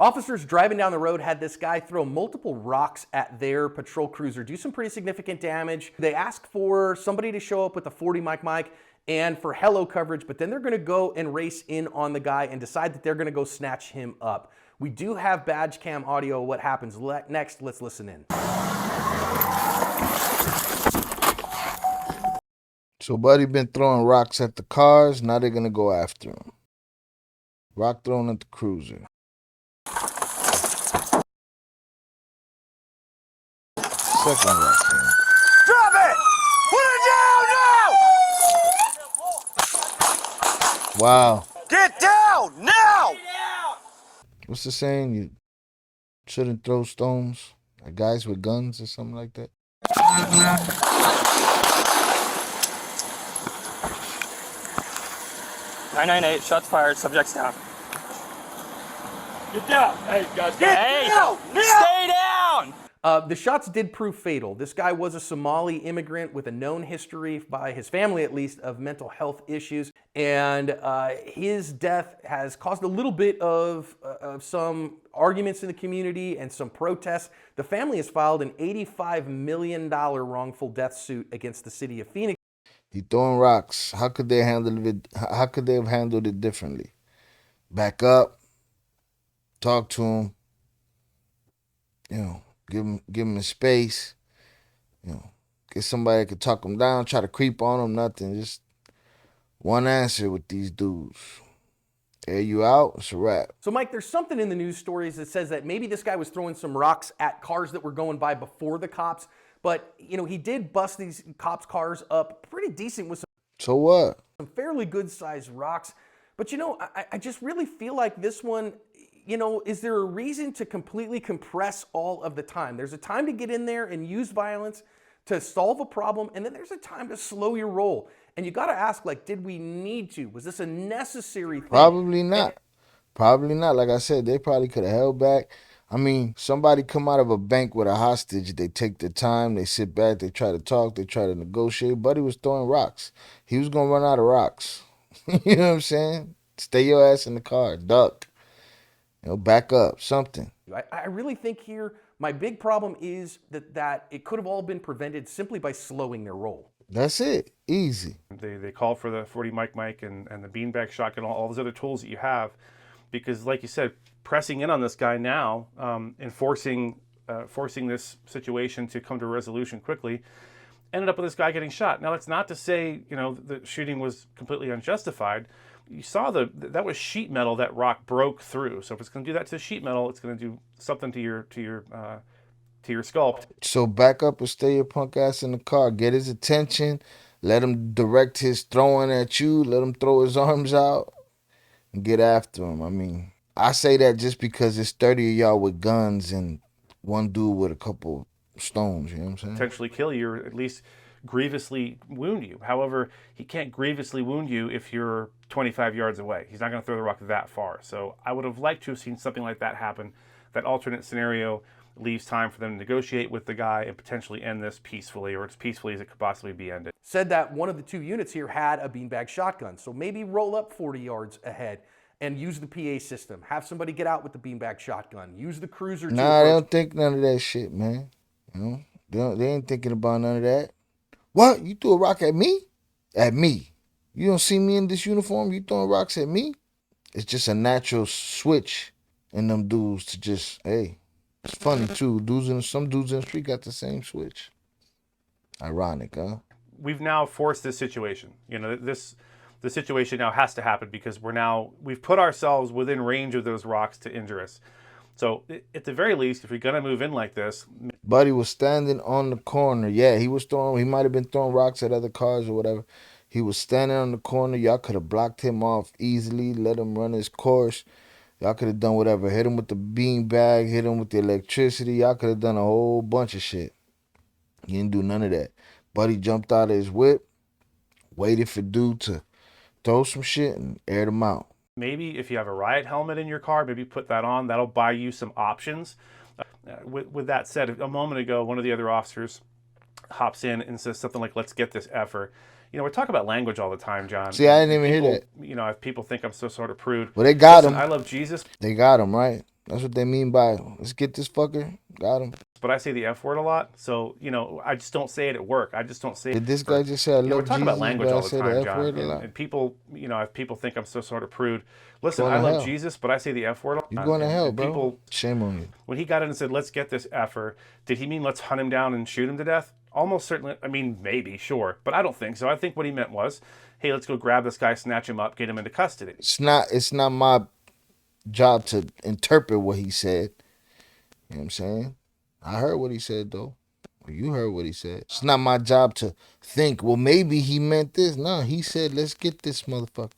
Officers driving down the road had this guy throw multiple rocks at their patrol cruiser, do some pretty significant damage. They ask for somebody to show up with a 40 Mike and for hello coverage, but then they're gonna go and race in on the guy and decide that they're gonna go snatch him up. We do have badge cam audio. What happens next? Let's listen in. So Buddy been throwing rocks at the cars. Now they're gonna go after him. Rock thrown at the cruiser. Second rock. Drop it! Put it down now! Wow. Get down now! What's the saying? You shouldn't throw stones at guys with guns or something like that. 998, shots fired, subject's down. Get down! Hey, guys, Hey, down! stay down! The shots did prove fatal. This guy was a Somali immigrant with a known history, by his family at least, of mental health issues. And his death has caused a little bit of some arguments in the community and some protests. The family has filed an $85 million wrongful death suit against the city of Phoenix. He throwing rocks. How could they handle it? How could they have handled it differently? Back up, talk to him, give him his space, get somebody that could talk him down, try to creep on him, nothing. Just one answer with these dudes. Air you out, it's a wrap. So Mike, there's something in the news stories that says that maybe this guy was throwing some rocks at cars that were going by before the cops, but he did bust these cops' cars up pretty decent with So what? some fairly good sized rocks. But I just really feel like this one, is there a reason to completely compress all of the time? There's a time to get in there and use violence to solve a problem, and then there's a time to slow your roll. And you got to ask, did we need to? Was this a necessary thing? Probably not. Probably not. Like I said, they probably could have held back. I mean, somebody come out of a bank with a hostage, they take their time, they sit back, they try to talk, they try to negotiate. Buddy was throwing rocks. He was going to run out of rocks. You know what I'm saying? Stay your ass in the car. Duck. Back up. Something. I really think here, my big problem is that it could have all been prevented simply by slowing their roll. That's it. Easy. They call for the 40 Mike and the beanbag shotgun, all those other tools that you have, because like you said, pressing in on this guy now, and forcing this situation to come to a resolution quickly, ended up with this guy getting shot. Now that's not to say the shooting was completely unjustified. You saw that was sheet metal that rock broke through. So if it's going to do that to sheet metal, it's going to do something to your skull. So back up and stay your punk ass in the car. Get his attention. Let him direct his throwing at you. Let him throw his arms out and get after him. I mean, I say that just because it's 30 of y'all with guns and one dude with a couple stones. You know what I'm saying? Potentially kill you, or at least grievously wound you. However, he can't grievously wound you if you're 25 yards away. He's not going to throw the rock that far. So I would have liked to have seen something like that happen. That alternate scenario leaves time for them to negotiate with the guy and potentially end this peacefully, or as peacefully as it could possibly be ended. Said that one of the two units here had a beanbag shotgun. So maybe roll up 40 yards ahead and use the PA system. Have somebody get out with the beanbag shotgun. Use the cruiser. Nah, they don't think none of that shit, man. They ain't thinking about none of that. What? You threw a rock at me? At me. You don't see me in this uniform? You throwing rocks at me? It's just a natural switch in them dudes to just, hey. It's funny too. Some dudes in the street got the same switch. Ironic, huh? We've now forced this situation. The situation now has to happen because we've put ourselves within range of those rocks to injure us. So at the very least, if you're gonna move in like this, Buddy was standing on the corner. Yeah, he might have been throwing rocks at other cars or whatever. He was standing on the corner. Y'all could have blocked him off easily, let him run his course. Y'all could have done whatever. Hit him with the bean bag, hit him with the electricity. Y'all could have done a whole bunch of shit. He didn't do none of that. Buddy jumped out of his whip, waited for dude to throw some shit and aired him out. maybe if you have a riot helmet in your car, maybe put that on. That'll buy you some options. With that said, a moment ago, one of the other officers hops in and says something like, "Let's get this effort." You know, we're talking about language all the time, John. See, I didn't even hear that. You know, if people think I'm so sort of prude. Well, they got him. I love Jesus. They got him, right? That's what they mean by, let's get this fucker. Got him. But I say the F word a lot, so I just don't say it at work. I just don't say. Did this guy just say I We're love talking Jesus, about language but I all the say time, the F John. word a lot? And people, if people think I'm so sort of prude, listen, Going I to love hell. Jesus, but I say the F word a lot. You're going to And- hell, and bro. People, Shame on you. when he got in and said, "Let's get this effer," did he mean let's hunt him down and shoot him to death? Almost certainly. I mean, maybe, sure, but I don't think so. I think what he meant was, hey, let's go grab this guy, snatch him up, get him into custody. It's not my job to interpret what he said. You know what I'm saying? I heard what he said, though. You heard what he said. It's not my job to think, well, maybe he meant this. No, he said, let's get this motherfucker.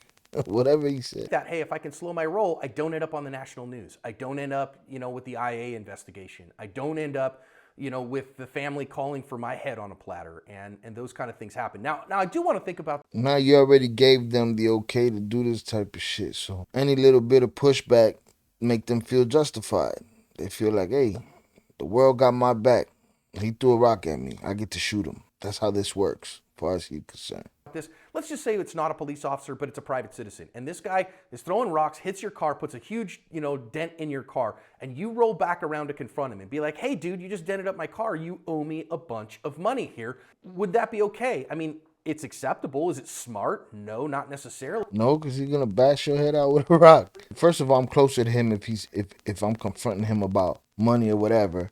Whatever he said. That, hey, if I can slow my roll, I don't end up on the national news. I don't end up, with the IA investigation. I don't end up, with the family calling for my head on a platter, and those kind of things happen. Now I do want to think about. Now you already gave them the okay to do this type of shit. So any little bit of pushback make them feel justified. They feel like, hey, the world got my back. He threw a rock at me. I get to shoot him. That's how this works, as far as he's concerned. This. Let's just say it's not a police officer, but it's a private citizen. And this guy is throwing rocks, hits your car, puts a huge, dent in your car, and you roll back around to confront him and be like, hey, dude, you just dented up my car. You owe me a bunch of money here. Would that be okay? I mean, it's acceptable. Is it smart? No, not necessarily. No, because he's gonna bash your head out with a rock. First of all, I'm closer to him if I'm confronting him about money or whatever.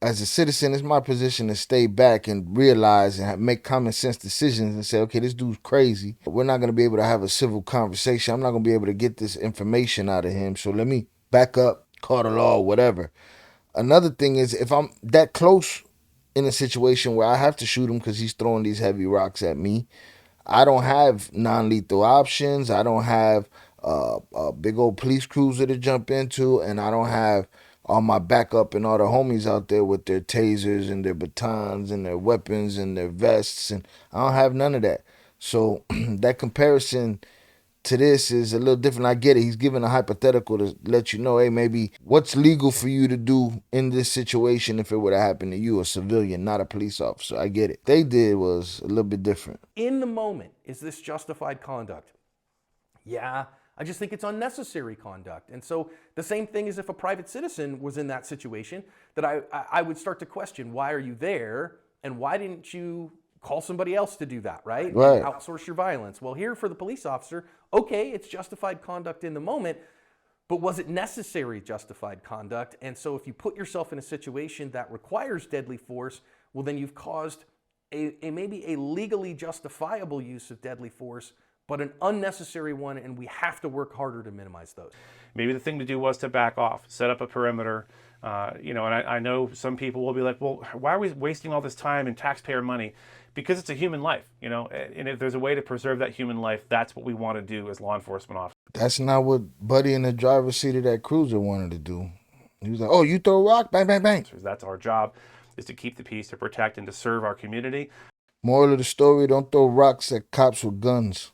As a citizen, it's my position to stay back and realize and make common sense decisions and say, okay, this dude's crazy. We're not going to be able to have a civil conversation. I'm not going to be able to get this information out of him. So let me back up, call the law, whatever. Another thing is, if I'm that close in a situation where I have to shoot him because he's throwing these heavy rocks at me, I don't have non-lethal options. I don't have a big old police cruiser to jump into, and I don't have all my backup and all the homies out there with their tasers and their batons and their weapons and their vests, and I don't have none of that. So that comparison to this is a little different. I get it. He's giving a hypothetical to let you know, hey, maybe what's legal for you to do in this situation if it would have happened to you, a civilian, not a police officer. I get it. They did was a little bit different. In the moment, is this justified conduct? Yeah. I just think it's unnecessary conduct. And so the same thing as if a private citizen was in that situation, that I would start to question, why are you there? And why didn't you call somebody else to do that, right? Right. And outsource your violence. Well, here for the police officer, okay, it's justified conduct in the moment, but was it necessary justified conduct? And so if you put yourself in a situation that requires deadly force, well, then you've caused a maybe a legally justifiable use of deadly force, but an unnecessary one, and we have to work harder to minimize those. Maybe the thing to do was to back off, set up a perimeter. And I know some people will be like, well, why are we wasting all this time and taxpayer money? Because it's a human life, and if there's a way to preserve that human life, that's what we want to do as law enforcement officers. That's not what Buddy in the driver's seat of that cruiser wanted to do. He was like, oh, you throw a rock? Bang, bang, bang. That's our job, is to keep the peace, to protect and to serve our community. Moral of the story, don't throw rocks at cops with guns.